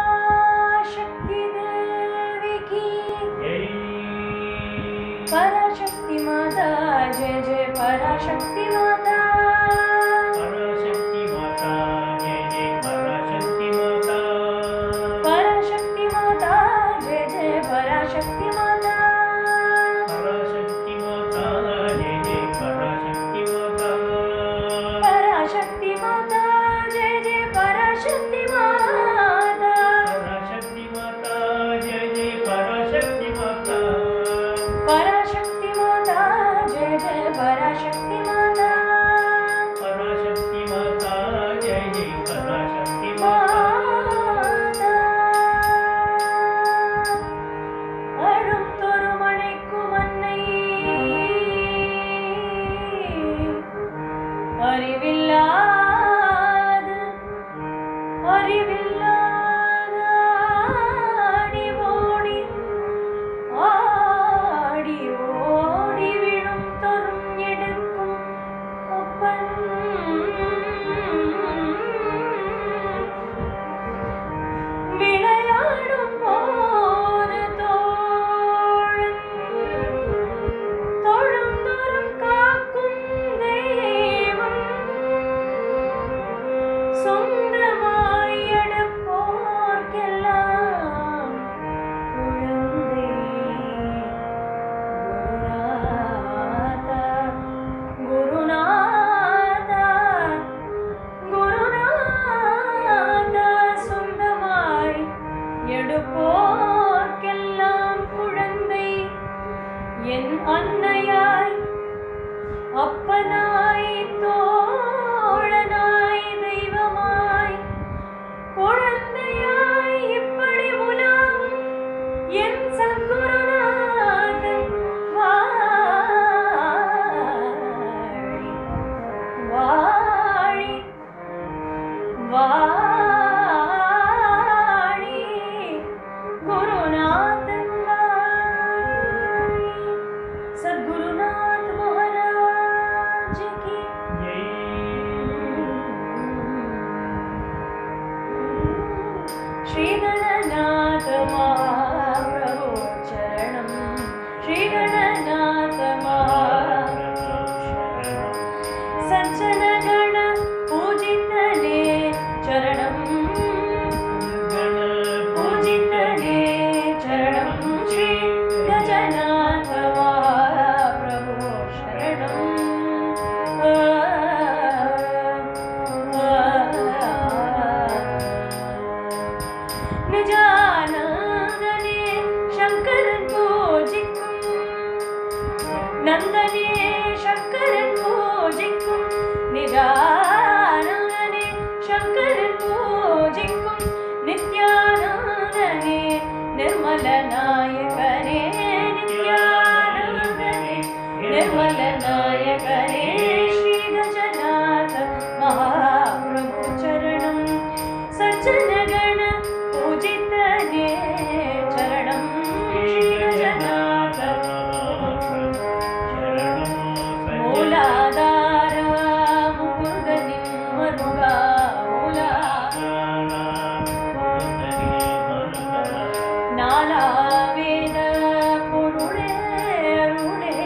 आदिपराशक्ति देवी की पराशक्ति माता जय जय पराशक्ति माता पराशक्ति माता जय जय पराशक्ति माता पराशक्ति माता जय जय पराशक्ति माता पराशक्ति माता जय जय पराशक्ति माता पराशक्ति माता जय जय पराशक्ति माता पराशक्ति माता जय जय पराशक्ति माता पराशक्ति माता जय जय पराशक्ति माता पराशक्ति माता जय जय पराशक्ति माता அழும் தொருமணைக்கும் அன்னை அறிவில்லாத ஆடி ஓடி விழும் தொரும் எடுக்கும் அப்பன் விளையாடும் போது தோழன் தொழுந்தொரும் காக்கும் தெய்வம் சொந்தமாய் எடுப்போர்க்கெல்லாம் குழந்தை குருநாதா குருநாதா சொந்தமாய் எடுப்போர்க்கெல்லாம் குழந்தை என் அன்னையாய் அப்பனாய் தோழனாய் தெய்வமாய் குழந்தையாய் இப்படி உலாவும் என் சத்குருநாதன் வாழி வாழி வாழி குருநாதன் வாழி सद्गुरुनाथ महाराज की श्री गणनाथ महाप्रभु चरणम श्री गणनाथ महाप्रभु सज्जन गण पूजितने चरणम पूजितने चरणम श्री गजनाथ महाप्रभु शरणम निजानंदने शंकरन पूजिக்கும் नंदने शंकरन पूजिக்கும் निजानंदने शंकरन पूजिக்கும் नित्यानंदने निर्मल नायकने नित्यानंदने निर्मल नायकने श्री गजनाथ महाप्रभु चरणम सज्जन गण पूजितने चरणम श्री गजनाथ मूलाधार मुकुंदनि मरुगा नाला वेद पुरुळे अरुळे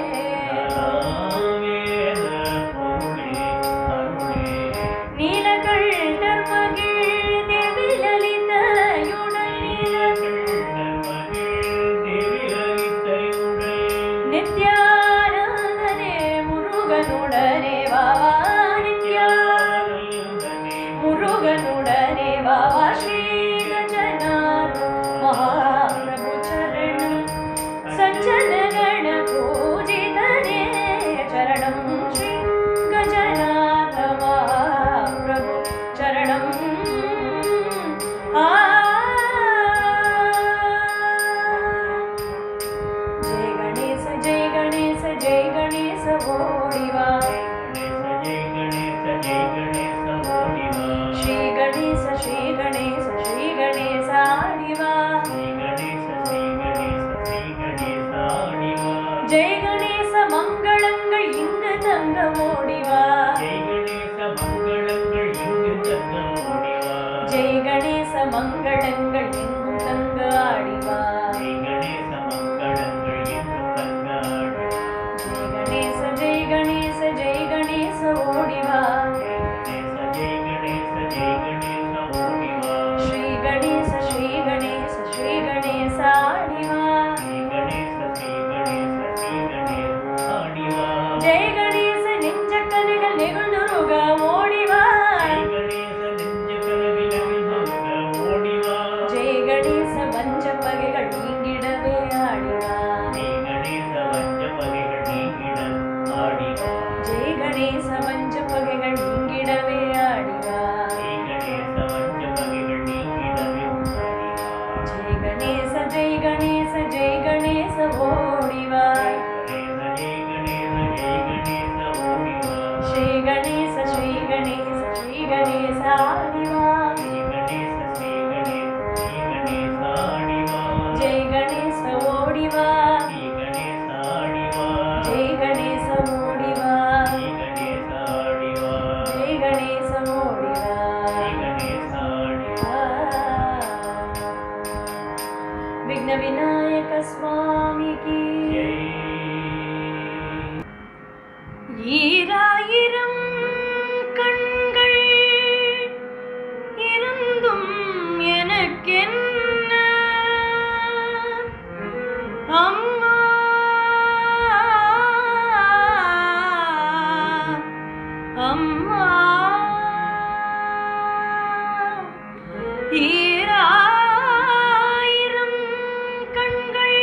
நீலகண்டர் மகிழ் தேவி லலிதையுடன் நித்யானந்தனே முருகனுடனே வாவா முருகனுடனே வாவா ஸ்ரீ கஜநாத महाप्रभु चरणम सज्जन गण पूजितने चरणम श्री गजनाथ महाप्रभु चरणम जय गणेश जय गणेश जय गणेश ओडिवा श्री गणेश श्री गणेश श्री गणेश आडिवा जय गणेश मंगलங்கள் இங்கு தங்க ஓடிவா जय गणेश मंगलங்கள் இங்கு தங்க ஓடிவா जय गणेश மங்களங்கள் எங்கும் தங்க ஆடிவா. ஜெய் கணேச மங்களங்கள் எங்கும் தங்க ஆடிவா. ஜெய் கணேச ஜெய் கணேச ஜெய் கணேச ஓடிவா. ஜெய் கணேச ஜெய் கணேச ஓடிவா. ஸ்ரீ கணேச ஸ்ரீ கணேச ஸ்ரீ கணேச ஆடிவா. ஸ்ரீ கணேச ஸ்ரீ கணேச ஸ்ரீ கணேச ஆடிவா. ஜெய் கணேச நெஞ்ச கனகள் நெகுழ்ந்துருக ஓடிவா. ஜெய் கணேச நெஞ்ச கனவில் நெகிழ்ந்துருக ஓடிவா. ஜெய் கணேச வஞ்ச பகைகள் நீங்கிடவே ஆடிவா. ஜெய் கணேச வஞ்ச பகைகள் நீங்கிட ஆடிவா. ஜெய் கணேச வஞ்ச பகைகள் நீங்கிடவே ஆடிவா. ஜெய் கணேச வஞ்ச பகைகள் நீங்கிடவே ஆடிவா. ஜெய் கணேச ஜெய் கணேச ஜெய் கணேச ஓடிவா. ஜெய் கணேச ஜெய் கணேச ஓடிவா. ஸ்ரீ கணேச ஸ்ரீ கணேச ஸ்ரீ கணேச ஆடிவா. ஸ்ரீ கணேச ஸ்ரீ கணேச ஸ்ரீ கணேச ஆடிவா. ஜெய் கணேச ஓடிவா. ஸ்ரீ கணேச ஆடிவா. ஜெய் கணேச ஓடிவா. ஸ்ரீ கணேச ஆடிவா. ஜெய் கணேச ஓடிவா. ஸ்ரீ கணேச ஆடிவா. விக்ன விநாயக சுவாமிக்கு ஜெய். ஈராயிரம் கண்கள் இருந்தும் எனக்கென்ன அம்மா அம்மா. ஈராயிரம் கண்கள்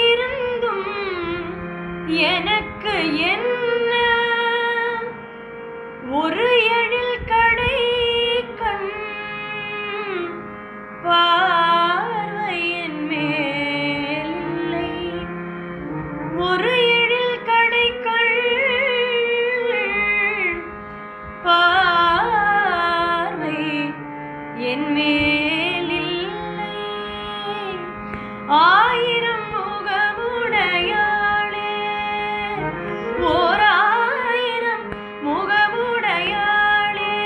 இருந்தும் எனக்கு என்ன ஒரு எழில் கடை கண் பார்வையின் மேலில்லை. ஒரு எழில் கடை கண் பார்வை என் மேலில்லை. ஆயிரம் முகமுடையாளே ஓர் ஆயிரம் முகமுடையாளே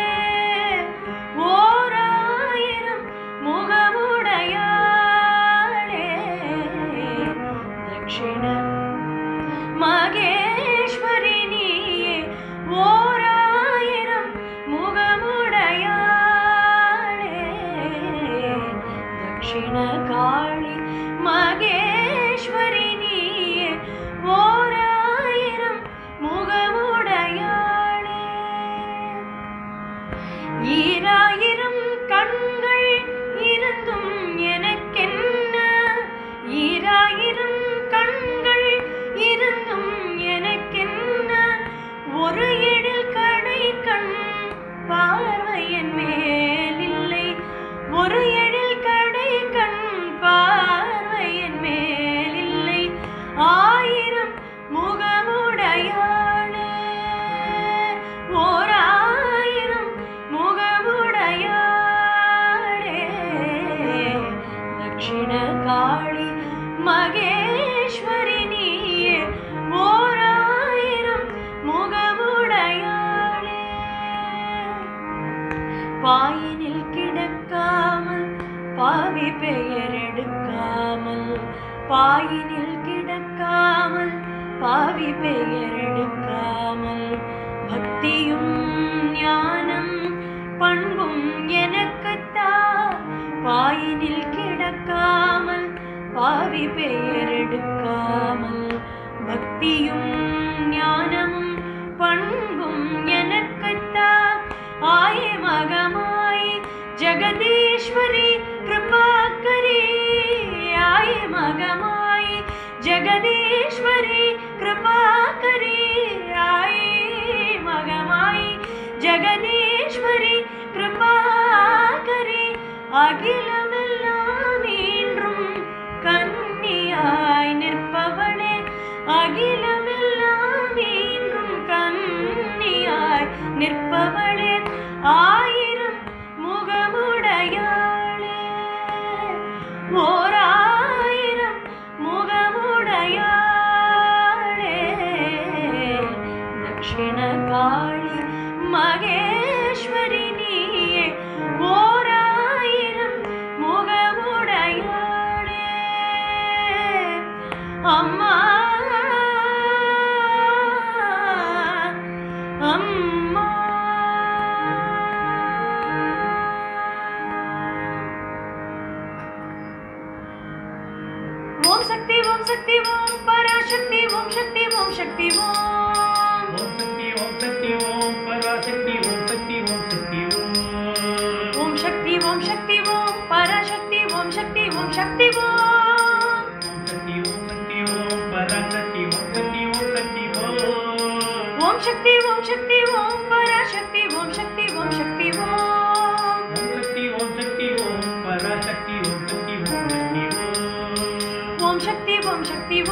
ஓர் ஆயிரம் முகமுடையாளே. தக்ஷிண மகேஸ்வரி நீயே ஓர் ஆயிரம் முகமுடையாளே. தக்ஷிண காளி மகேஸ்வரி நீயே ஓர் ஆயிரம் முகமுடையாளே. ஈராயிரம் கண்கள் இருந்தும் எனக்கென்ன ஈராயிரம் கண்கள் இருந்தும் எனக்கென்ன ஒரு எழில் கடை கண் பார்வை என் மேலில்லை. ஒரு எழில் கடை கண் பார்வை என் மேலில்லை. ஆயிரம் முகமுடையாளே ஓர் ஆயிரம் முகமுடையாளே. தக்ஷிண காளி மகேஸ்வரி நீயே ஓர் ஆயிரம் முகமுடையாளே. பாயினில் கிடக்காமல் பாவி பெயர் எடுக்காமல் பாயினில் கிடக்காமல் பாவி பெயர் எடுக்காமல் பக்தியும் ஞானம் பண்பும் எனக்குத்தா. பாயினில் கிடக்காமல் பாவி பெயர் எடுக்காமல் பக்தியும் ஞானமும் பண்பும் எனக்குத்தா. ஆயே மகமாய் ஜகதீஸ்வரி கிருபாகரி. ஆயே மகமாய் ஜகதீஸ்வரி கிருபாகரி. ஆயே மகமாய் ஜகதீஸ்வரி கிருபாகரி. அகிலமெல்லாம் ஈன்றும் கன்னியாய் நிற்பவளே. அகிலமெல்லாம் ஈன்றும் கன்னியாய் நிற்பவளே. ஆயிரம் முகமுடையாளே ஓர் ஆயிரம் முகமுடையாளே. தக்ஷிண காளி மகேஸ்வரி நீயே ஓர் शक्ति ओम शक्ति ओम पराशक्ति ओम शक्ति ओम शक्ति ओम ओम शक्ति ओम पराशक्ति ओम शक्ति ओम शक्ति ओम शक्ति ओम शक्ति ओम पराशक्ति ओम शक्ति ओम शक्ति ओम ओम पराशक्ति ओम शक्ति ओम शक्ति ओम शक्ति ओम शक्ति ओम पराशक्ति ओम शक्ति ओम शक्ति ओम ओम शक्ति ओम पराशक्ति ओम शक्ति ओम शक्ति ओम शक्ति ओम शक्ति ओम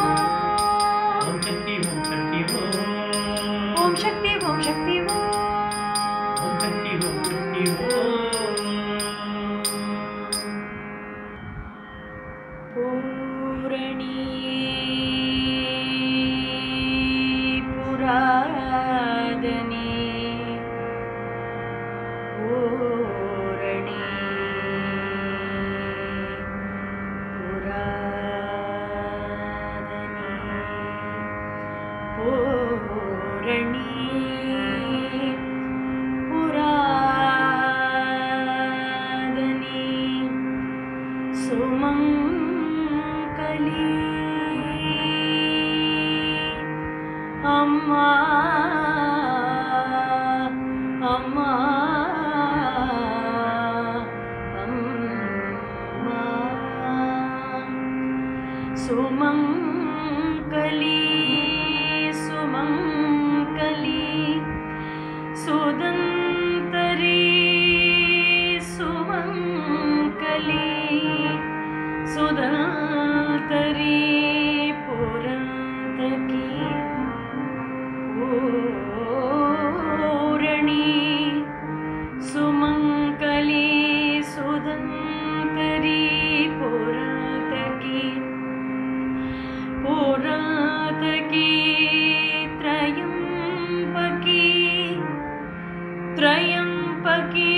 ओम शक्ति ओम शक्ति ओम शक्ति ओम शक्ति ओम ओम शक्ति ओम शक्ति पूरणी पुरादनी पूरणी पुरादनी पूरणी पुरादनी सुमंगली अम्मा अम्मा अम्मा सुमंगली सुमंगली सुदंतरी सुमंगली सुदंतरी पुरंतकी पूरणी सुमंगली सुदंतरी पुरंतकी पुरंतकी त्रयंबकी त्रयंबकी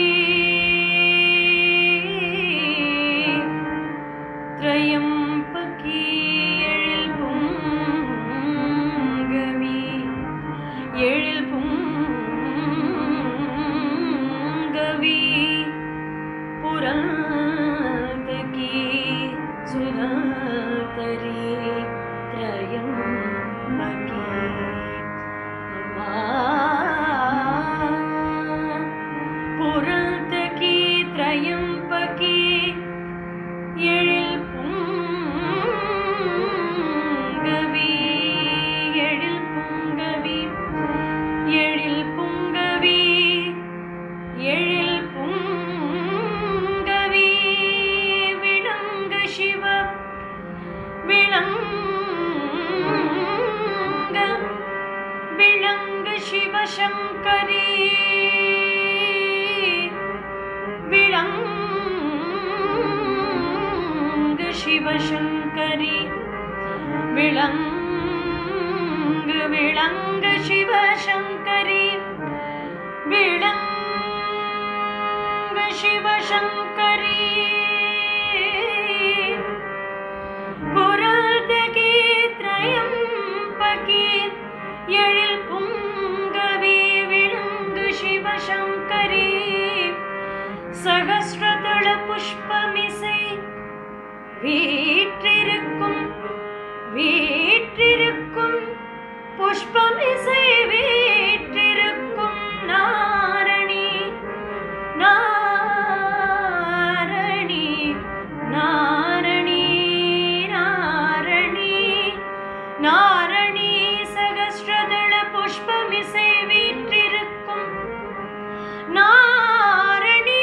त्रयंबकी एழில் பொங்கவி எழில் பொங்கவி புரந்தகி சுதந்தரி த்ரயம்பகி புரந்தகி த்ரயம்பகி எழில் பொங்கவி எழில் பொங்கவி எழில் பொங்கவி எழில் பொங்கவி விளங்க சிவ விளங்க விளங்க சிவசங்கரி விளங்க சிவசங்கரி விளங்க விளங்க சிவசங்கரி விளங்க சிவசங்கரி புரதகி த்ரயம்பகி எழில் பொங்கவி விளங்க சிவசங்கரி சகஸ்ரதள புஷ்பமிசை வீற்றிருக்கும் வீற்றிருக்கும் புஷ்பமிசை வீற்றிருக்கும் நாரணி நாரணி நாரணி நாரணி நாரணி சகஸ்ரதள புஷ்பமிசை வீற்றிருக்கும் நாரணி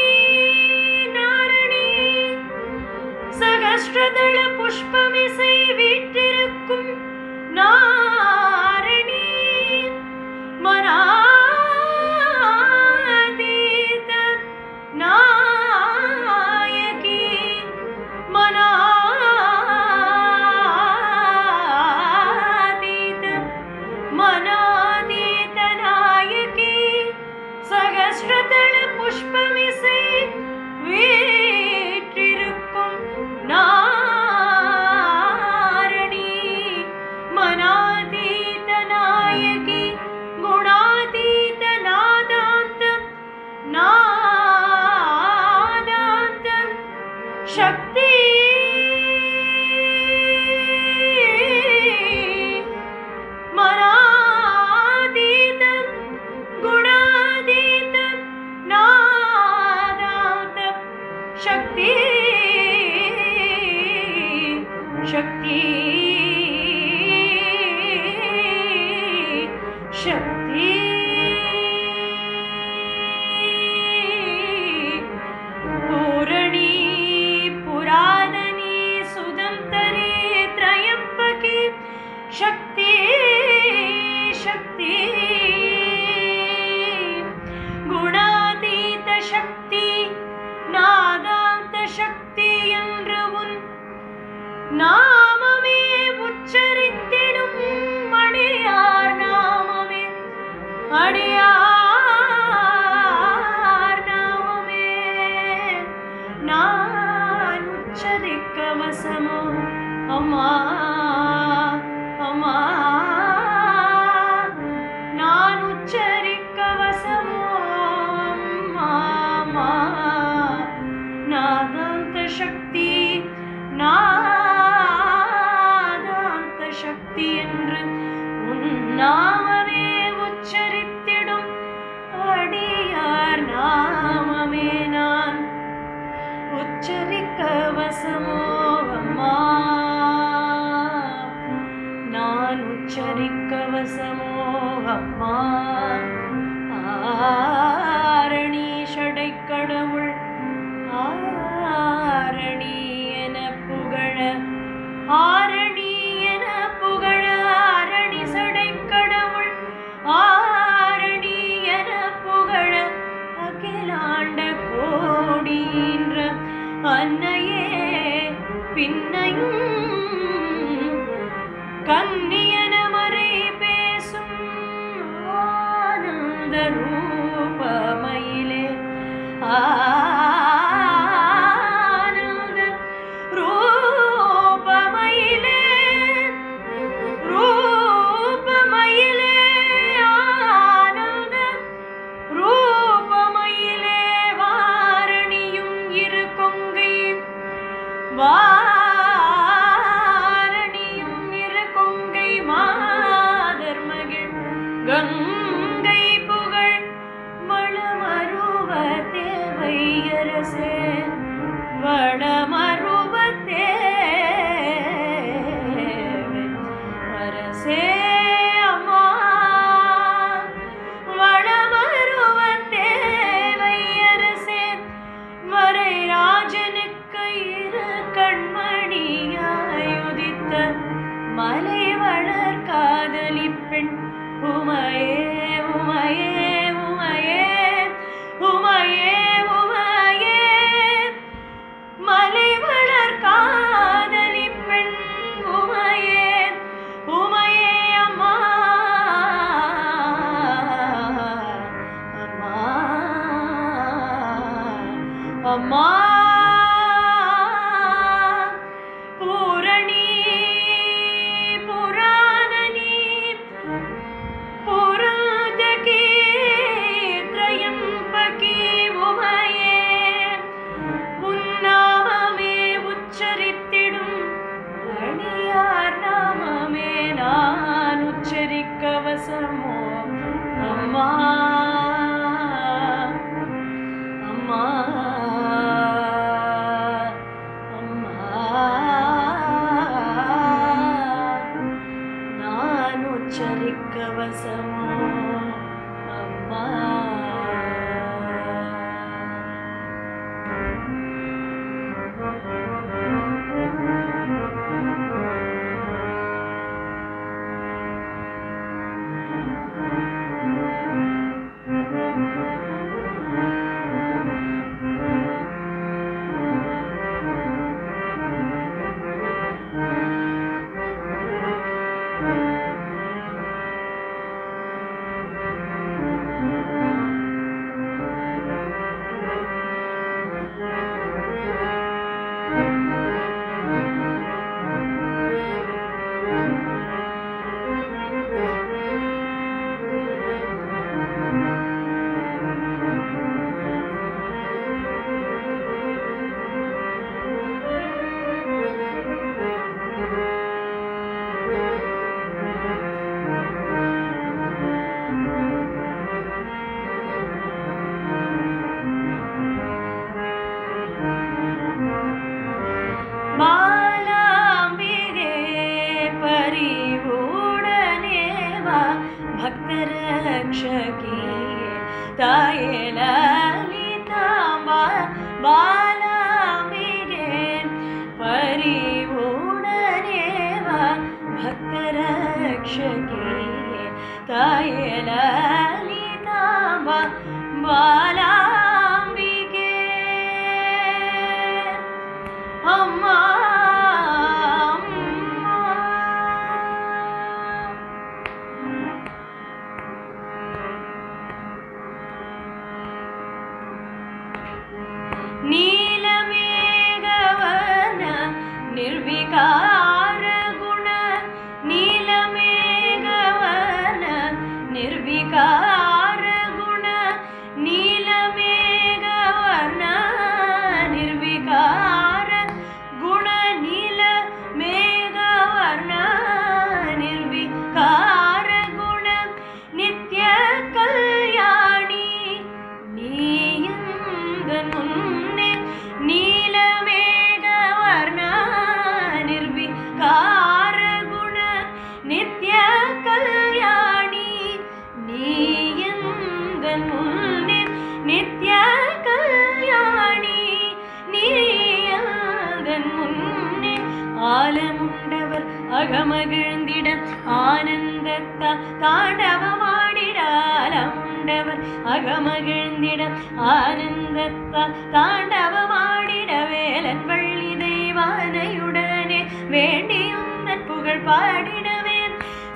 நாரணி சகஸ்ரதள புஷ்பமிசை வீற்றிருக்கும் நாரணி மனாதீத நாயகி மனாதீத மனாதீத நாயகி சகஸ்ரதள புஷ்பமிசை வீற்றிருக்கும் நாரணி மனாதீத நாயகி குணாதீத நாதாந்த நாதாந்த சக்தி சக்தி என்று உன் நாமமே உச்சரித்திடும் அடியார் நாமமே அடியார் நாமமே நான் உச்சரிக்க வசமோ அம்மா அம்மா நான் உச்சரிக்க வசமோ அம்மா அம்மா நாதாந்த சக்தி நாதாந்த சக்தி என்று உன் நாமமே உச்சரித்திடும் அடியார் நாமமே நான் உச்சரிக்க வசமோ அம்மா நான் உச்சரிக்க வசமோ அம்மா ஆரணி ஷடை கடவுள் ஆரணி என புகழ ஆரணி என புகழ ஆரணி சடை கடவுள் ஆரணி என புகழ அகிலாண்ட கோடின்ற அன்னையே பின்னையும் கன்னியன மறை பேசும் ஆனந்த ரூபமயிலே ஆனந்த ரூபமயிலே ரூபமயிலே ஆனந்த ரூபமயிலே வாரணியும் இரு கொங்கை வாரணியும் இரு கொங்கை மாதர் மகிழ் கங்கை புகழ் வளமருவ தேவை அரசே வளமருவ தேவை அரசே அம்மா வளமருவ தேவை அரசே வரை ராஜனுக்கு இரு கண்மணியாய் உதித்த மலை வளர் காதலி பெண் உமையே உமையே உமையே உமையே உமையே மலை வளர் காதலி பெண் உமையே உமையே அம்மா அம்மா அம்மா பூரணி புராணனி புராதகி த்ரயம்பகி உமையே உன்னாமமே உச்சரித்திடும் அடியார் நாமமே நான் உச்சரிக்க வசமோ அம்மா அம்மா நான் உச்சரிக்க வசமோ அம்மா பாலாம்பிகே பரிவுடனே வா பக்தரக்ஷகி தாயே லலிதாம்பா பாலாம்பிகே பரிவுடனே வா பக்தரக்ஷகி தாயே லலிதாம்பா பாலாம்பிகே ನೀಲಮೇಘವನ ನಿರ್ವಿಕಾರ ಗುಣ ನೀಲಮೇಘವನ ನಿರ್ವಿಕಾರ ಗುಣ ನೀಲಮೇಘವನ ನಿರ್ವಿಕಾರ ಗುಣ ನೀಲಮೇಘವನ ನಿರ್ವಿಕಾರ ಗುಣ ನಿತ್ಯ ಕಲ್ಯಾಣಿ ನೀಯಂದನುನ್ನೆ ನೀಲಮೇಘವರ್ಣ ನಿರ್ವಿಕಾರ ಗುಣ ನಿತ್ಯ ಕಲ್ಯಾಣಿ ನೀಯಂದನುನ್ನೆ ನಿತ್ಯ ಕಲ್ಯಾಣಿ நீயந்தன்முன்னே ஆலமுண்டவர் அகமகிழ்ந்திட ஆனந்தத்த தாண்டவமாடிட ஆலமுண்டவர் அகமகிழ்ந்திட ஆனந்தத்த தாண்டவமாடிட வேலன் வள்ளி தெய்வானையுடனே வேண்டியுந்தன் புகழ் பாடிடவே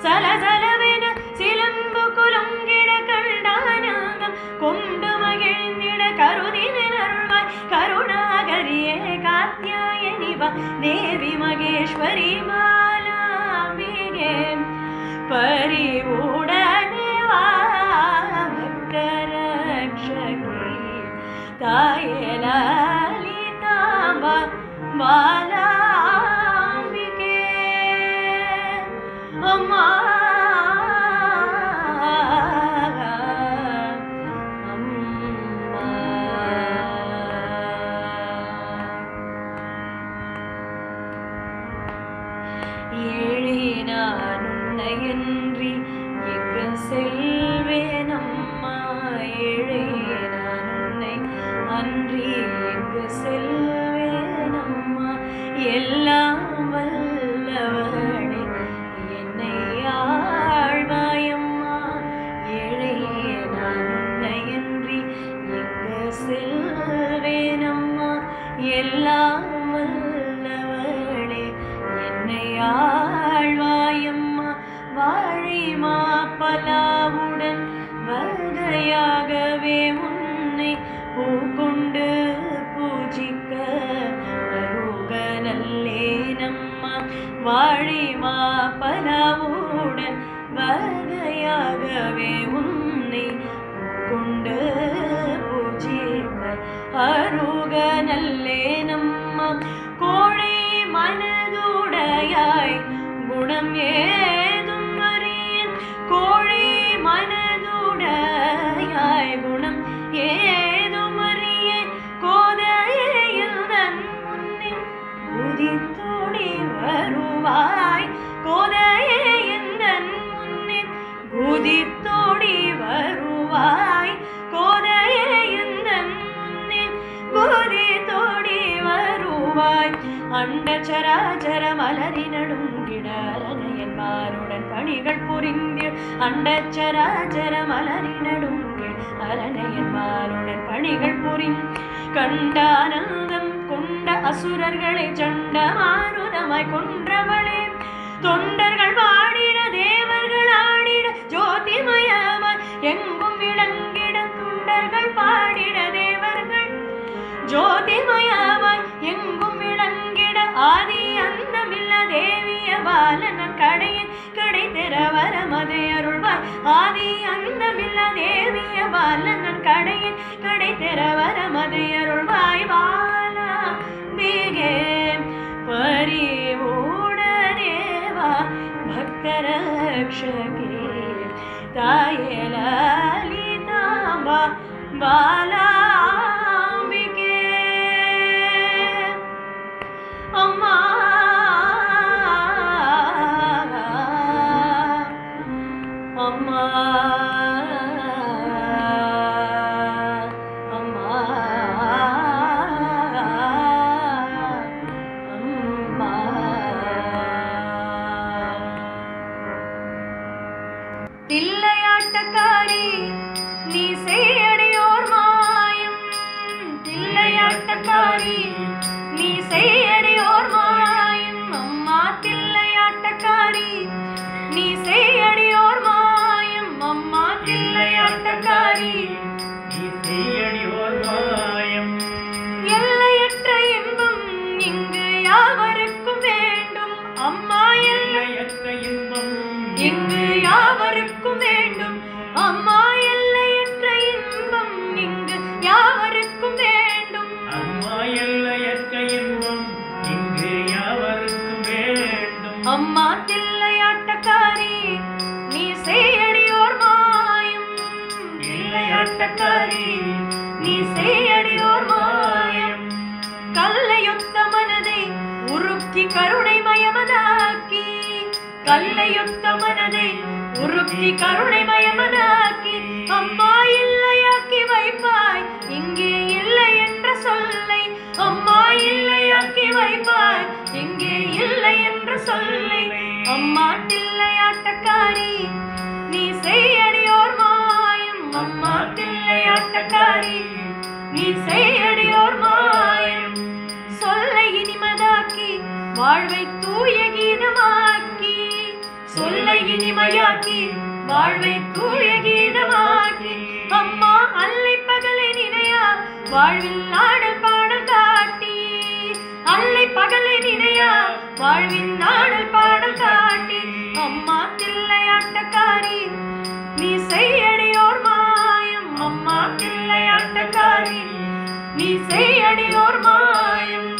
சலசலவென சிலம்பு குலுங்கிட கண்டானந்தம் கொண்டு மகிழ்ந்திட கருதினருள்வாய் கருணாகரியே காத்யாயனிவா தேவி மகேஸ்வரி மாலாம்பிகே பரிவுடனே வா பக்தரக்ஷகி தாயே லலிதாம்பா மாலாம்பிகே அம்மா ஏழைனானுன்னையன்றி எங்கு செல்வேனம்மா ஏழைனானுன்னை அன்றி எங்கு செல்வேனம்மா எல்லாம் வல்லவளே என்னை ஆழ்வாயம்மா ஏழைனானுன்னையன்றி எங்கு செல்வேனம்மா எல்லாம் வல்லவளே என்னை ஆழ்வாயம்மா வாழை மாப்பலாவுடன் வகையாகவே உன்னை பூக்கொண்டு பூஜிக்க வருக நல்லேனம்மா வாழை மாப்பலாவுடன் வகையாகவே உன்னை பூக்கொண்டு பூஜிக்க அருக நல்லேனம்மா கோழை மனதுடையாய் குணம் ஏதும் அறியேன் கோழை மனதுடையாய் குணம் ஏதும் அறியேன் கோதையில் தன் முன்னே குதித்தோடி வருவாய் கோதையில் தன் முன்னே குதித்தோடி வருவாய் கோதையில் தன் முன்னே குதித்தோடி வருவாய் அண்டச்சராச்சர மலரி நடுங்கிடரணையன்மாருடன் பணிகள் புரிந்தில் அண்டச்சராச்சர மலரி நடுங்கில் அரணையன்மாருடன் பணிகள் புரிந்து கண்டானந்தம் கொண்ட அசுரர்களை சண்ட மாருதமாய் கொன்றவளே தொண்டர்கள் பாடிட தேவர்கள் ஆடிட ஜோதிமயமாய் எங்கும் விளங்கிட தொண்டர்கள் பாடிட தேவர்கள் ஜோதிமயமாய் எங்கும் விளங்கிட ஆதி அந்தமில்ல தேவிய பாலனன் கடையின் கடை திற வரமதை அருள்வாய் ஆதி அந்தமில்ல தேவிய பாலனன் கடையின் கடை திற வரமதை அருள்வாய் பாலா மிகே பரிவுடனே வா பக்தரக்ஷகே தாயே லலிதாம்பா பாலாம்பிகே அம்மா அம்மா அம்மா அம்மா தில்லையாட்டக்காரி நீ செய்யடியோர் மாயம் தில்லையாட்டக்காரி நீ செய்யடியோர் மாயம் அம்மா தில்லையாட்டக்காரி நீ செய்யடியோர் மாயம் அம்மா தில்லையாட்டக்காரி நீ செய்யடியோர் மாயம் கல்லையொத்த மனதை உருக்கி கருணைமயமனாக்கி அம்மா இல்லையாக்கி வைப்பாய் இங்கே இல்லை என்ற சொல்லை. அம்மா இல்லையாக்கி வைப்பாய் இங்கே இல்லை என்ற சொல்லை. அம்மா தில்லையாட்டக்காரி நீ செய்யடியோர் மாயம். அம்மா தில்லையாட்டக்காரி நீ செய்யடியோர் மாயம். சொல்லை இனிமதாக்கி வாழ்வை தூய கீதமாக்கி. சொல்லை இனிமையாக்கி வாழ்வை தூய கீதமாக்கி. அம்மா அல்லை பகலை நினையா வாழ்வில் ஆடல் பாடல் காட்டி. அல்லை பகலை நினையா வாழ்வில் ஆடல் பாடல் காட்டி. அம்மா தில்லையாட்டக்காரி நீ செய்யடியோர் மாயம். அம்மா தில்லையாட்டக்காரி நீ செய்யடியோர் மாயம்.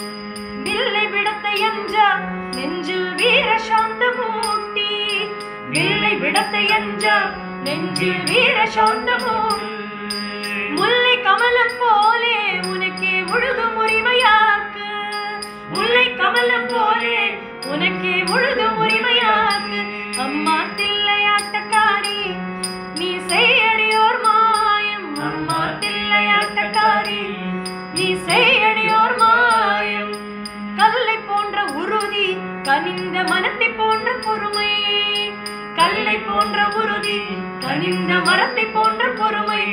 வில்லை விடத்தை அஞ்சா நெஞ்சில் வீர சாந்தமூட்டி. வில்லை விடத்தை அஞ்சா நெஞ்சில் வீர சாந்தமூட்டி. முல்லை கமலம் போலே உனக்கே முழுதும் உரிமையாக்கு. முல்லை கமலம் போலே உனக்கே முழுதும் உரிமையாக்கு. அம்மா தில்லையாட்டக்காரி நீ செய்யடியோர் மாயம். அம்மா தில்லையாட்டக்காரி நீ செய்யடியோர் மாயம். கல்லை போன்ற உறுதி கனிந்த மனத்தை போன்ற பொறுமை. கல்லை போன்ற உறுதி கனிந்த மரத்தை போன்ற பொறுமை.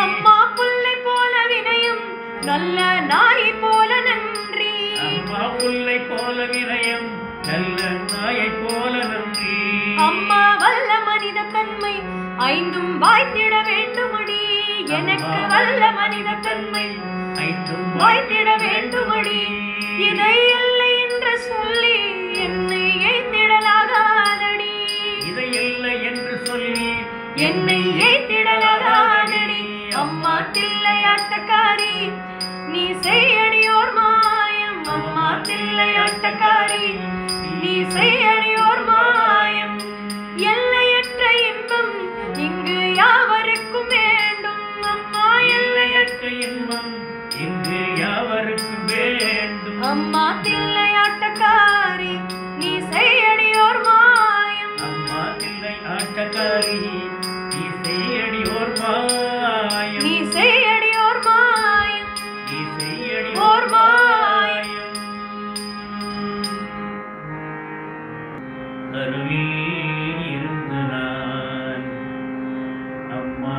அம்மா புல்லை போல வினயம் நல்ல நாயை போல நன்றி. அம்மா புல்லை போல வினயம் நல்ல நாயை போல நன்றி. அம்மா வல்ல மனித தன்மை ஐந்தும் வாய்த்திட வேண்டுமடி. எனக்கு வல்ல மனித தன்மை ஐந்தும் வாய்த்திட வேண்டுமடி. இதை இல்லை என்று சொல்லி என்னை ஏய்த்திடலாகாதடி. இதை இல்லை என்று சொல்லி என்னை ஏய்த்திடலாகாதடி. அம்மா தில்லையாட்டக்காரி நீ செய்யடியோர் மாயம். அம்மா தில்லையாட்டக்காரி நீ செய்யடியோர் மாயம். எல்லையற்ற இன்பம் இங்கு யாவருக்கும் வேண்டும். அம்மா எல்லையற்ற இன்பம் இங்கு யாவருக்கும் வேண்டும். அம்மா தில்லையாட்டக்காரி நீ செய்யடியோர் மாயம். அம்மா தில்லையாட்டக்காரி நீ செய்யடியோர் மாயம். நீ செய்யடியோர் மாயம். நீ செய்யடியோர் மாயம். கருவில் இருந்து நான் அம்மா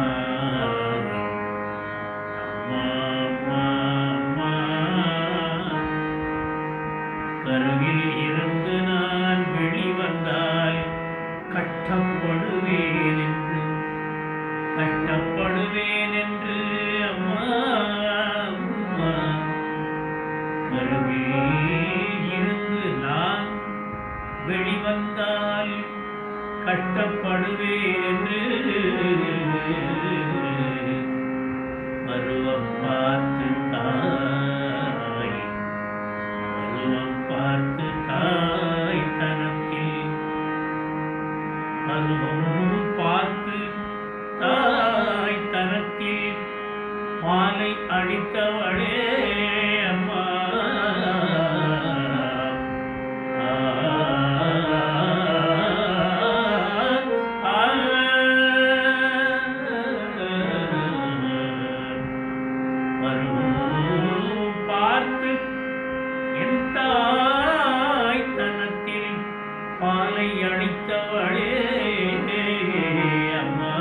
அம்மா அம்மா அம்மா. கருவில் இருந்து நான் வெளிவந்தால் கஷ்டப்படுவேன் என்று கஷ்டப்படுவேன் என்று அம்மா அம்மா. கருவில் இருந்து நான் வெளிவந்தால் கஷ்டப்படுவேன் என்று பருவம் பார்த்து தாய் பருவம் பார்த்து தாய் தனத்தில் பருவம் பார்த்து தாய் தனத்தில் மாலை அடித்தவளே அம்மா. பார்த்து என் தாய் தனத்தில் பாலை அளித்தவளே அம்மா.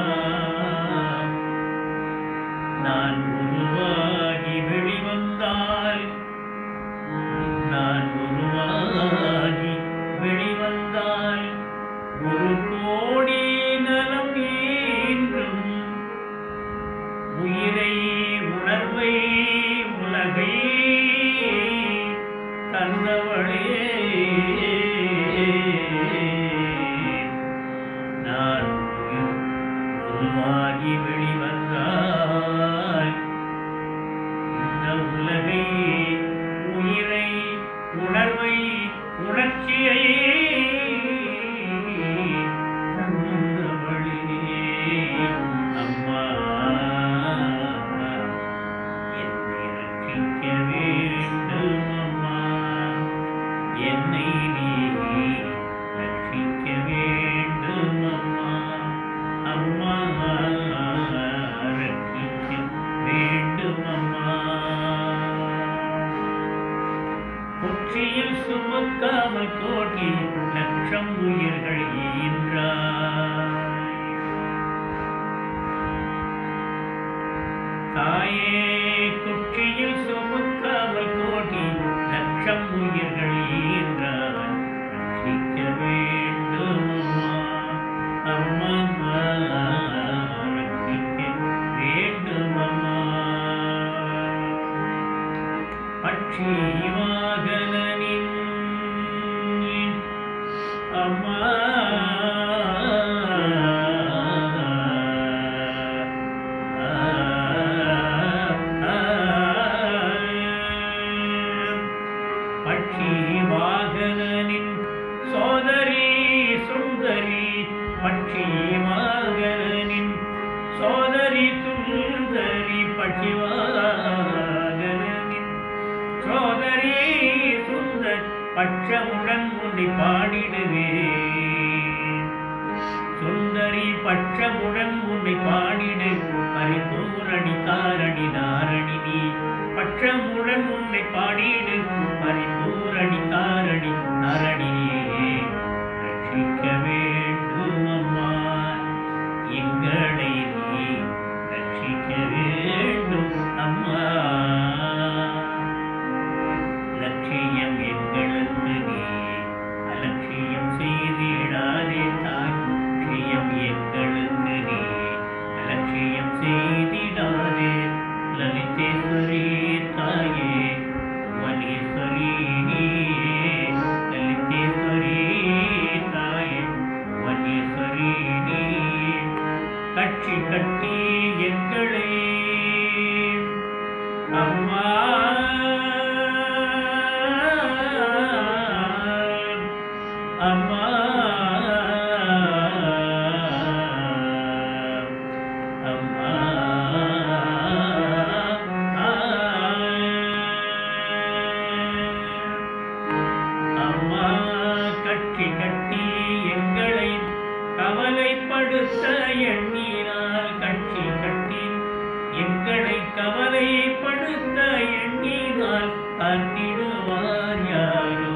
நான் உருவாகி வெளிவந்தால் நான் உருவாகி வெளிவந்தால் ஒரு கோடி நலம் ஈன்றும் உயிரை உணர்வை உலகை தந்தவளே. நான் உருவாகி வெளிவந்தால் இந்த உலகை உயிரை உணர்வை உணர்ச்சியை தந்தவளே அம்மா. என்னை ரட்சிக்க வேண்டும் அம்மா. என்னை நீ ரட்சிக்க வேண்டும். உச்சியில் சுமக்காமல் கோடி லட்சம் உயிர்கள் ஈன்றாய். தாயே குச்சியில் சுமக்காமல் கோடி லட்சம் உயிர்கள் ஈன்றாய். ரட்சிக்க வேண்டுமா அம்மா, ரட்சிக்க வேண்டுமம்மா. பட்சி வாகனனின் அம்மா, பட்சி வாகனனின் சோதரி சுந்தரி. பட்சி வாகனனின் சோதரி சுந்தரி. பட்சி வாகனனின் சோதரி சுந்தர் பட்சமுடன் உன்னை பாடிடுவேன். சுந்தரி பட்சமுடன் உன்னை பாடிடு பரிபூரணி காரணி நாரணினி. பட்சமுடன் உன்னை பாடிடு பரிபூரணி காரணி நாரணினியே. ரட்சிக்க வேண்டும் அம்மா எங்களை நீ, ரட்சிக்க வேண்டும் அம்மா. லட்சியம் எங்களுக்கு நீ அலட்சியம் செய்திடாதே தாய். லட்சியம் எங்களுக்கு நீ அலட்சியம் செய்திடாதே. லலிதேஸ்வரி தாயே புவனேஸ்வரி நீயே. லலிதேஸ்வரி தாயே புவனேஸ்வரி நீயே. கட்சி கட்டி எங்களை அம்மா அம்மா அம்மா அம்மா. கட்டி கட்டி எங்களை கவலைப்படுத்த எண்ணினால். கட்சி கட்டி எங்களை கவலைப்படுத்த எண்ணினால் காத்திடுவார் யாரோ.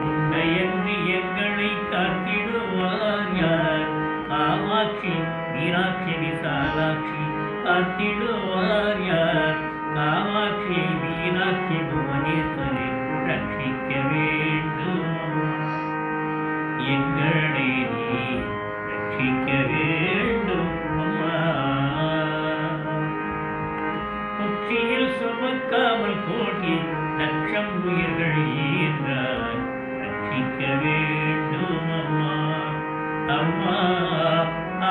உன்னையன்றி எங்களை காத்திடுவார் யார். காமாட்சி மீனாட்சி விசாலாட்சி காத்திடுவார் யார். காமாட்சி மீனாட்சி புவனேஸ்வரி ரட்சிக்க வேண்டும் எங்களை நீ, ரட்சிக்க வேண்டும் அம்மா. உச்சியில் சுமக்காமல் கோடி லட்சம் உயிர்கள் ஈன்றாய். ரட்சிக்க வேண்டும் அம்மா அம்மா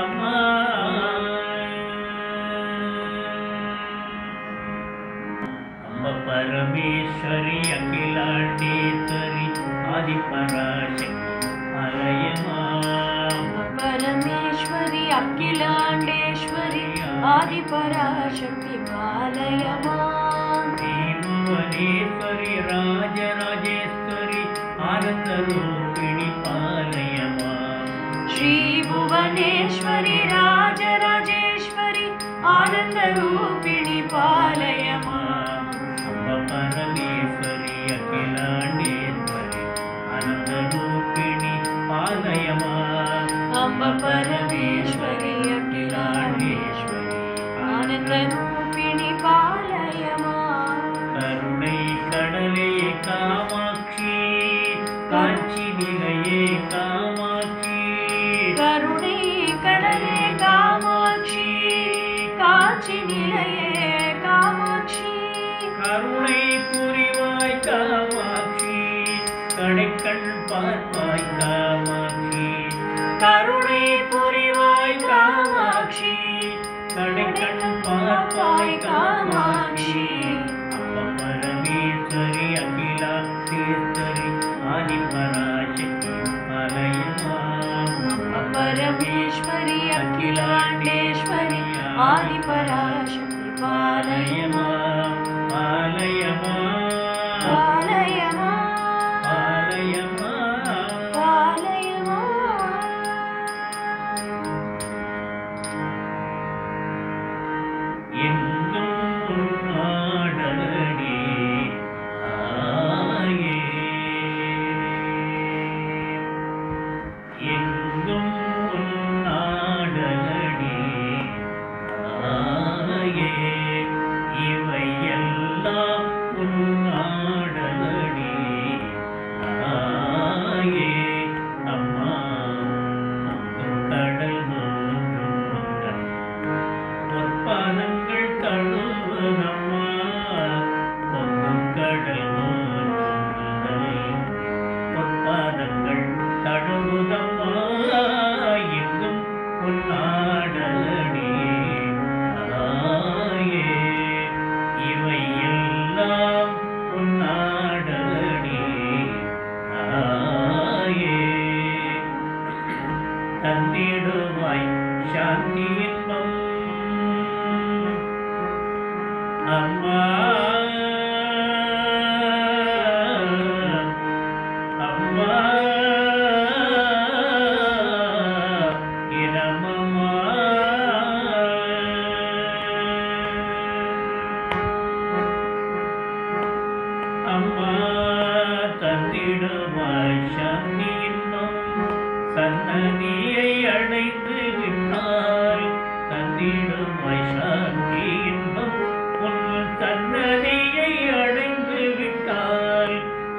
அம்மா. அம்மா பரமேஸ்வரி அகிலாண்டேஸ்வரி ஆதிபராசக்தி ஆலயமா. பரமேஸ்வரி அகிலாண்டேஸ்வரி ஆதிபராசக்தி பாலயமா. புவனேஸ்வரி ராஜராஜேஸ்வரி ஆனந்தரூபிணி பாலயமா. ஸ்ரீ புவனேஸ்வரி ராஜராஜேஸ்வரி ஆனந்தரூபிணி பாலயமா. அம்மா பரமேஸ்வரி அகிலாண்டேஸ்வரி ஆனந்தரூபிணி பாலயமா. அம்ப பரமேஸ்வரி அகிலாண்டேஸ்வரி ஆனந்தரூபிணி பாலயமா. கருணை கடலே காமாட்சி காட்சி நிலையே காமாட்சி. கருணை கடலே காமாட்சி காட்சி நிலையே காமாட்சி. கருணை புரிவாய் காமாட்சி கடைக்கண் பார்ப்பாய் காமாட்சி. கருணை புரிவாய் காமாட்சி கடைக்கண் பார்ப்பாய் காமாட்சி. அம்மா பரமேஸ்வரி அகிலாண்டேஸ்வரி ஆதிபராசக்தி ஆலயமா. பரமேஸ்வரி அகிலாண்டேஸ்வரி ஆதிபராசக்தி பாலயமா. பாலயமா பாலயமா பாலயமா பாலயமா. எங்கும் உன்னாடலடி சன்னதியை அடைந்து விட்டால் தந்திடும் வைசாந்தி இன்பம் உன் சன்னதியை அடைந்து விட்டால்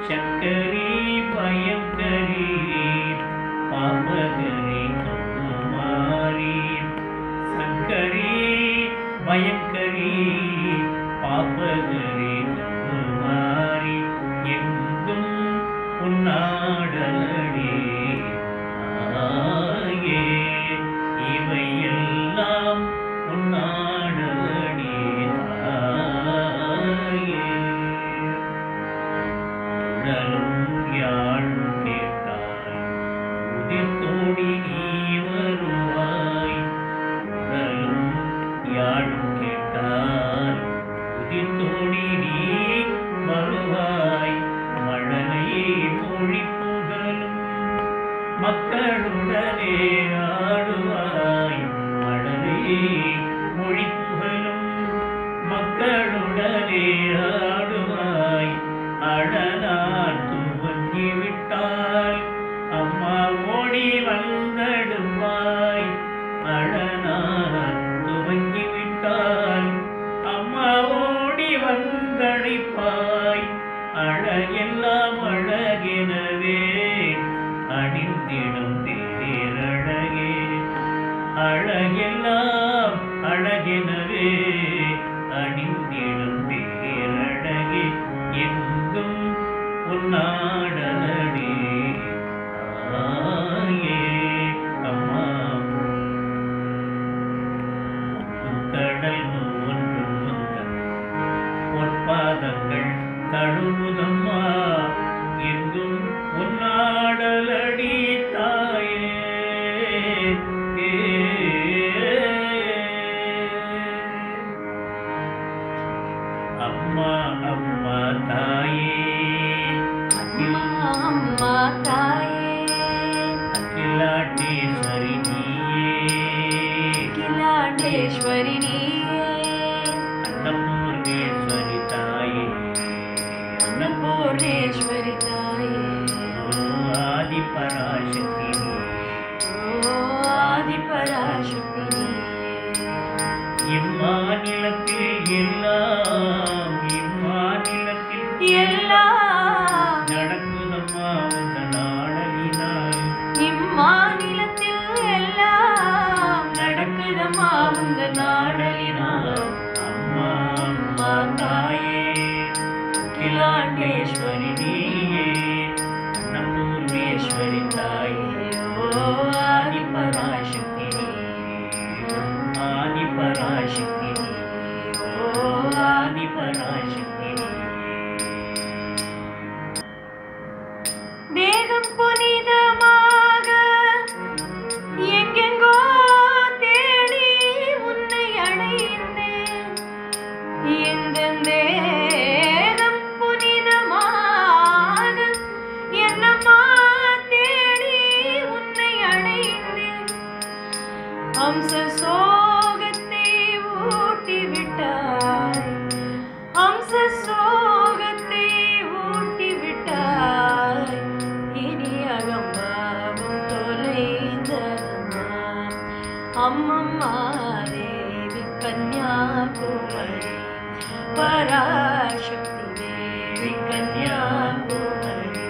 சக்கரி பயங்கரி பாபகரி குமாரி சங்கரி பயங்கரி பாபகரி குமாரி எங்கும் உன்னாடலடி ஆயே இவையெல்லாம் உன்னாடலடி ஆயே உடலும் யாழும் கேட்டாய் உதிர்த்தோடி நீ வருவாய் உடலும் யாழும் கேட்டாய் உதிர்த்தோடி நீ வருவாய் மழலையை மொழி புகழும் மக்களுடனே ஆடுவாய் மழலையை மொழி புகழும் மக்களுடனே ஆடுவாய் அழலால் துவங்கி விட்டால் அம்மா ஓடி வந்தடுவாய் அழலால் துவங்கி விட்டால் அம்மா ஓடி வந்தழைப்பாய் அழகெல்லாம் அழகெனவே அணிந்திடும் தேரழகே அழகெல்லாம் அழகெனவே அணிந்திடும் தேரழகே எங்கும் உன்னாடலடி ஆயே அம்மா கடல் ஒன்றும் உந்தன் பொற்பாதங்கள் தழுவுதம்மா எங்கும் உன்னாடலடி தாயே அம்மா அம்மா தாயே அம்மா தாயே அகிலாண்டேஸ்வரி நீயே அகிலாண்டேஸ்வரி நீயே அன்னபூர்ணேஸ்வரி தாயே அன்னபூர்ணேஸ்வரி தாயே ஆதி பராசக்தி ஆதி பராசக்தி இம்மாநிலத்தில் எல்லாம் எல்லாம் நடக்குதம்மா உந்த நாடலினால் இம்மாநிலத்தில் எல்லாம் நடக்குதம்மா உந்த நாடலினால் அம்மா அம்மா தாயே அகிலாண்டேஸ்வரி நீயே அன்னபூர்ணேஸ்வரி தாயே ஆதி பராசக்தி ஆதி பராசக்தி ஆதி பராசக்தி தேகம் புனிதமாக எங்கெங்கோ தேடி உன்னை அடைந்தேன் எந்த தேகம் புனிதமாக என்னம்மா தேடி உன்னை அடைந்தேன் அம்ச சோகத்தை ஊட்டி விட்டாய் அம்ச சோகத்தை ஊட்டி விட்டாய் இனி அகம்பாவும் தொலைந்ததம்மா அம்மம்மா தேவி கன்யாகுமரி பராசக்தி தேவி கன்யாகுமரி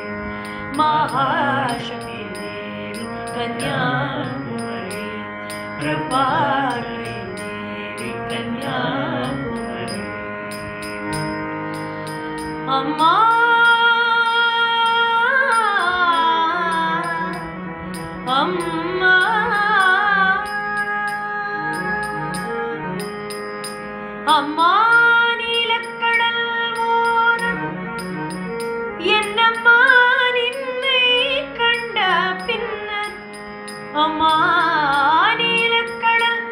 மகாசக்தி தேவி கன்யாகுமரி பிரபாகரி தேவி கன்யாகுமரி அம்மா அம்மா அம்மா நீலக்கடல் ஓரம் என்னம்மா நின்னை கண்ட பின்னர் அம்மா நீலக்கடல்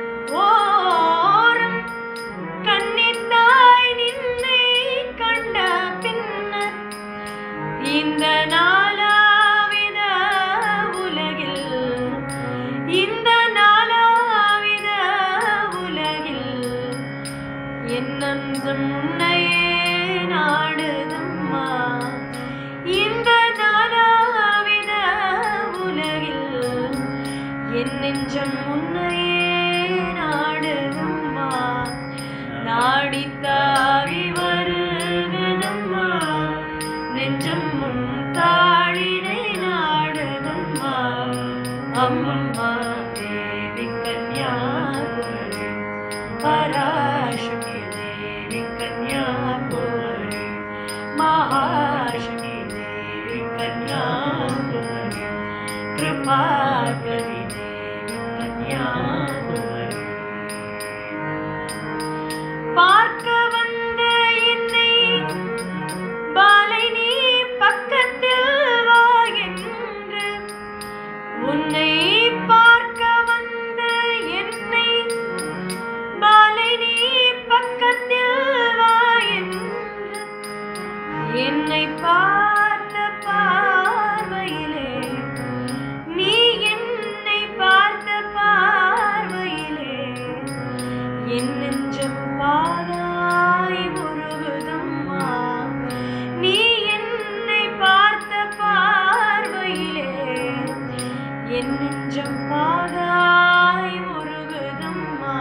ஓரம் கன்னித்தாய் நின்னை கண்ட பின்னர் இந்த நாலாவித உலகில் இந்த நாலாவித உலகில் என்னந்தம் உன்னையே நாடுதம்மா இந்த நாலாவித உலகில் என்னை பார்த்த பார்வையிலே நீ என்னை பார்த்த பார்வையிலே என் நெஞ்சம் பாகாய் உருகுதம்மா. நீ என்னை பார்த்த பார்வையிலே என் நெஞ்சம் பாகாய் உருகுதம்மா.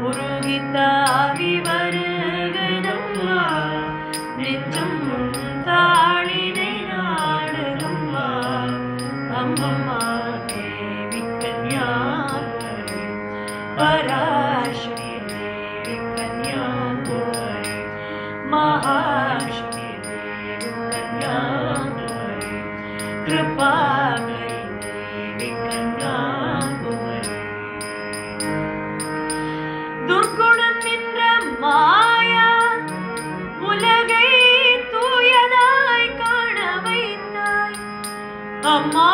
உருகி தாவி வருகுதம்மா. நெஞ்சம் தாளினை நாடுதம்மா. அம்மம்மா தேவி கன்யாகுமரி பராசக்தி தேவி கன்யாகுமரி மகாசக்தி தேவி கன்யாகுமரி கிருபாகரி தேவி கன்யாகுமரி. துர்குணம் என்ற மாயா உலகை தூயதாய் காண வைத்தாய் அம்மா.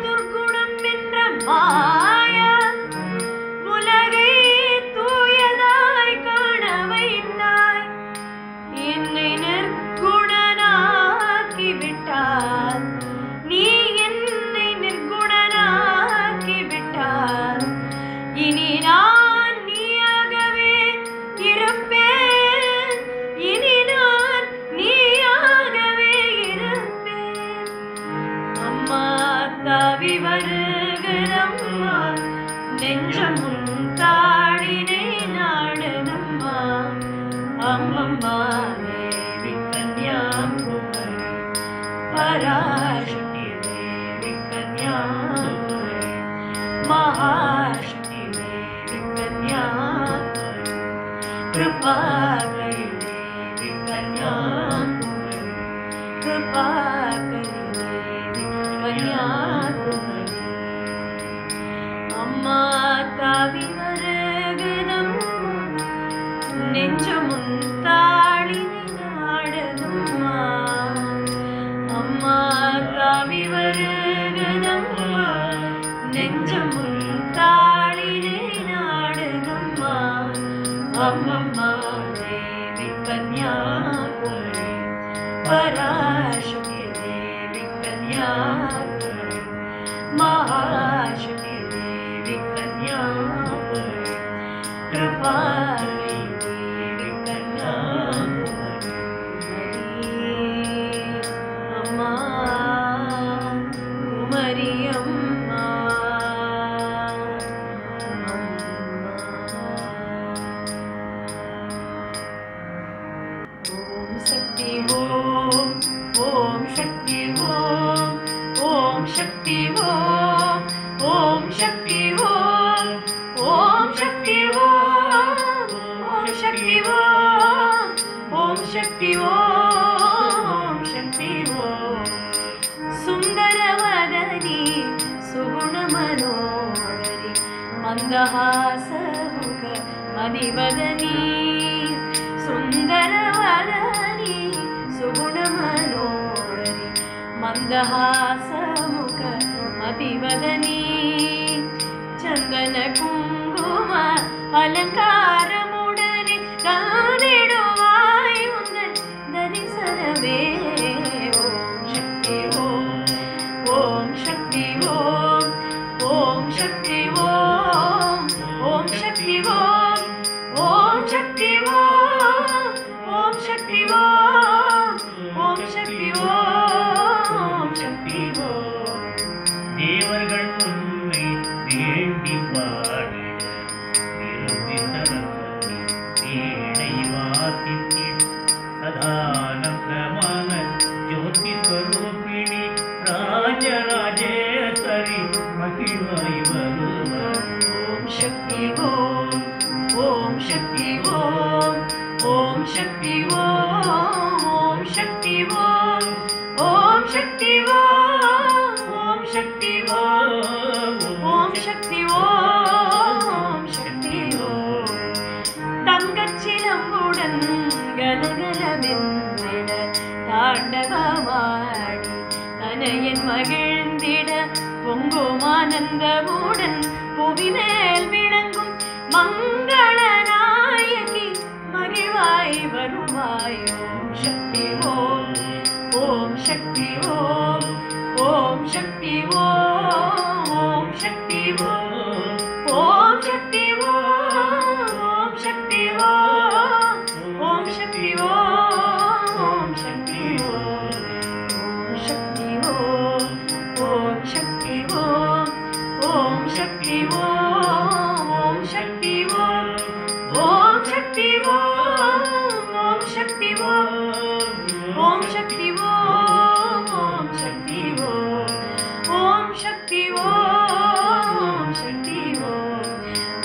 துர்குணம் என்ற மாயா உலகை தூயதாய் காண வைத்தாய். என்னை நிர்குணனாக்கி விட்டார். நீ என்னை நிர்குணனாக்கி விட்டார். இனி நான் நீயாகவே இருப்பேன். இனி நான் நீயாகவே இருப்பேன். அம்மா தாவி வருகிறம்மா. நெஞ்சம் தாழினை நாடுதம்மா. அம்மம்மா தேவி கன்யாகுமரி பராசக்தி தேவி கன்யாகுமரி மகாசக்தி தேவி கன்யாகுமரி கிருபாகரி தேவி கன்யாகுமரி கிருபாகரி தேவி கன்யாகுமரி. அம்மா தாவி வருகுதம்மா. நெஞ்சமும் தாளினை நாடுதம்மா. அம்மா தாவி வருகுதம்மா. நெஞ்சமும் தாளினை நாடுதம்மா. அம்மம்மா தேவி கன்யாகுமரி பராசக்தி தேவி கன்யாகுமரி மகாசக்தி தேவி கன்யாகுமரி கிருபாகரி தேவி கன்யாகுமரி. அம்மா குமரி அம்மா. ஓம் சக்தி ஓம் ஓம் சக்தி ஓம் ஓம் சக்தி ஓம் ஓம் சக்தி ஓம் ஓம் சக்தி ஓம் ஓம் சக்தி ஓம் ஓம் சக்தி ஓம் சக்தி ஓம். சுந்தரவதனி சுகுணமனோகரி மந்தஹாசமுக மதிவதனி. சுந்தரவதனி சுகுணமனோகரி மந்தஹாசமுக மதிவதனி. சந்தன குங்கும அலங்காரமுடனே காதிடுவாய் உந்தன் தரிசனமே. ஓம் சக்தி ஓம் ஓம் சக்தி ஓம் ஓம் சக்தி ஓம் ஓம் சக்தி ஓம் ஓம் சக்தி ஓம் ஓம் சக்தி ஓம் ஓம் சக்தி ஓம் சக்தி ஓம். தேவர்கள் உன்னை வேண்டி பாடிட விரும்பி சரஸ்வதி வீணை வாசித்திட சதானந்தமான ஜோதி ஸ்வரூபிணி ராஜராஜேஸ்வரி மகிழ்வாய் வருவார். ஓம் சக்தி ஓம் ஓம் சக்தி ஓம் ஓம் சக்தி ஓம் ஓம் சக்தி ஓம் ஓம் சக்தி ஓம் ஓம் சக்தி ஓம் ஓம் சக்தி ஓம் சக்தி ஓம். தங்கச்சிலம்புடன் கலகலவென்றிட தாண்டவமாடி தனையன் மகிழ்ந்திட பொங்குமானந்தமுடன் புவிமேல் விளங்கும் மங்கள நாயகி மகிழ்வ வருவாய் வருவாய் ஓம் சக்தி ஓம் ஓம் சக்தி ஓம் ஓம் சக்தி ஓம் ஓம் சக்தி ஓம் ஓம் சக்தி ஓம் ஓம் சக்தி ஓம் ஓம் சக்தி ஓம் ஓம் சக்தி ஓம் ஓம் சக்தி ஓம் ஓம் சக்தி ஓம் ஓம் சக்தி ஓம் ஓம் சக்தி ஓம் ஓம் சக்தி ஓம் ஓம் சக்தி ஓம் ஓம் சக்தி ஓம் ஓம் சக்தி ஓம் சக்தி ஓம்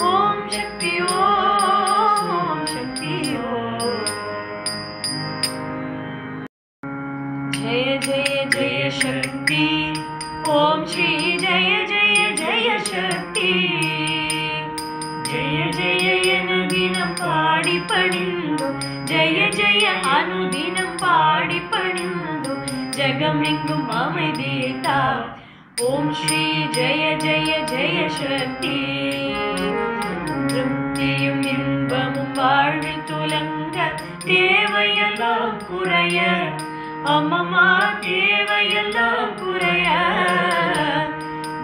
ஓம் சக்தி ஓம் சக்தி ஓம் जय जय जय शक्ति ओम श्री जय जय जय शक्ति जय जय अनुदिनं पाडि पडिंदु जय जय अनुदिनं पाडि पडिंदु जगमेंगुम अमैदिता ओम श्री जय जय जय शक्ति திருப்தியும் இன்பமும் வாழ்வில் துலங்க தேவையெல்லாம் குறைய அம்மம்மா தேவையெல்லாம் குறைய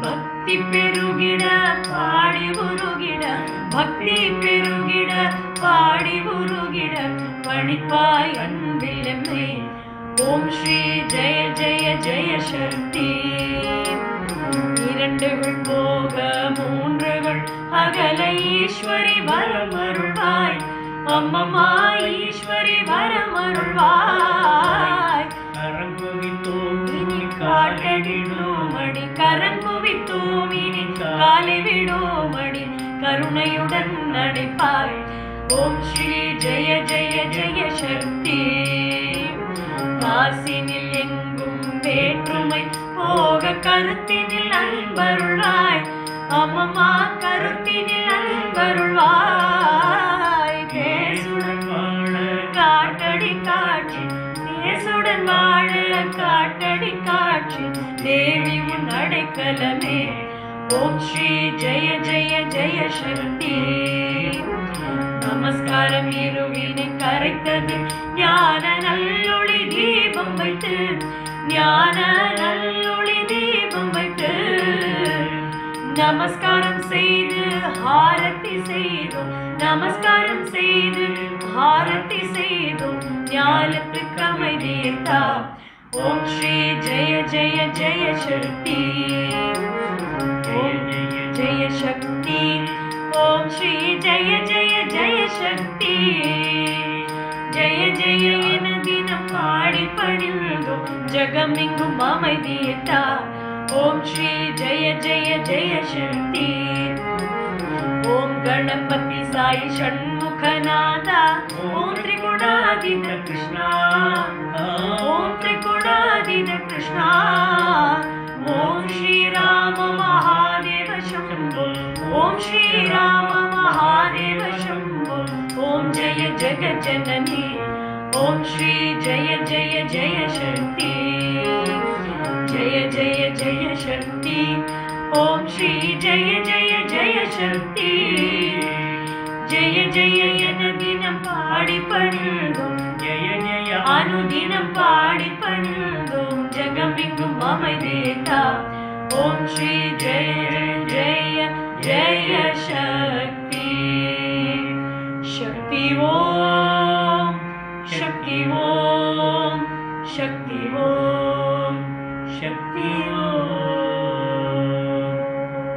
பக்தி பெருகிட பாடி உருகிட பக்தி பெருகிட பாடி உருகிட பணிப்பாய் அன்பில் எம்மை ஓம் ஸ்ரீ ஜெய ஜெய ஜெய சக்தி இரண்டுகள் போக மூன்றுகள் அகல ஈஸ்வரி வரம் அருள்வாய் அம்மம்மா ஈஸ்வரி வரம் அருள்வாய் கரங்குவித்தோம் இனி காட்டடினோமடி கரங்குவித்தோம் இனி காலிவிடோமடி கருணையுடன் நடிப்பாய் ஓம் ஸ்ரீ ஜெய ஜெய ஜெய சக்தி காசினில் எங்கும் வேற்றுமை போக கருத்தினில் அன்பருள்வாய் அம்மம்மா கருத்தினில் அன்பருள்வாய் தேசுடன் வாழ காட்டடி காட்சி தேசுடன் வாழ காட்டடி காட்சி தேவி உன் அடைக்கலமே ஓம் ஸ்ரீ ஜெய ஜெய ஜெய சக்தி நமஸ்காரம் இருவினை கரைத்தது ஞான நல்லொளி தீபம் வைத்து ஞான நல்லொளி தீபம் வைத்து நமஸ்காரம் செய்து ஹாரத்தி செய்தோம் நமஸ்காரம் செய்து ஹாரத்தி செய்தோம் ஞானத்துக்கு அமைதியத்தா ஓம் ஸ்ரீ ஜெய ஜெய ஜெய சக்தி ஓம் ஜெய சக்தி ஓம் ஸ்ரீ ஜெய ஜெய ஜெய சக்தி ஜெய ஜெய என தினம் பாடி பணிந்தோம் ஜகமெங்கும் அமைதியத்தா ஓம் ஸ்ரீ ஜெய ஜெய ஜெய சக்தி ஓம் கணபதி சாய் ஷண்முகநாதா ஓம் திரிகுணாதீத கிருஷ்ணா ஓம் திரிகுணாதீத கிருஷ்ணா ஓம் ஸ்ரீ ராம மகாதேவ சம்போ ஓம் ஸ்ரீ ராம மகாதேவ சம்போ ஓம் ஜெய ஜெகஜனனி ஓம் ஸ்ரீ ஜெய ஜெய ஜெய சக்தி जय जय जय शक्ति ओम श्री जय जय जय शक्ति जय जय अनुदिनं पाडि पडिंदोम जय जय अनुदिनं पाडि पडिंदोम जगमेंगुम अमैदिता ओम श्री जय जय जय शक्ति शक्ति ओम शक्ति ओम शक्ति ओम शक्ति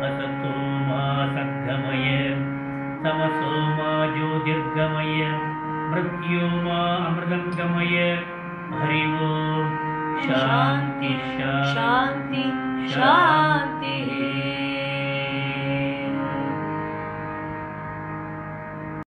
असतो मा सद्गमय तमसो मा ज्योतिर्गमय मृत्यो मा अमृतंगमय हरि ओम शांति शांति शांति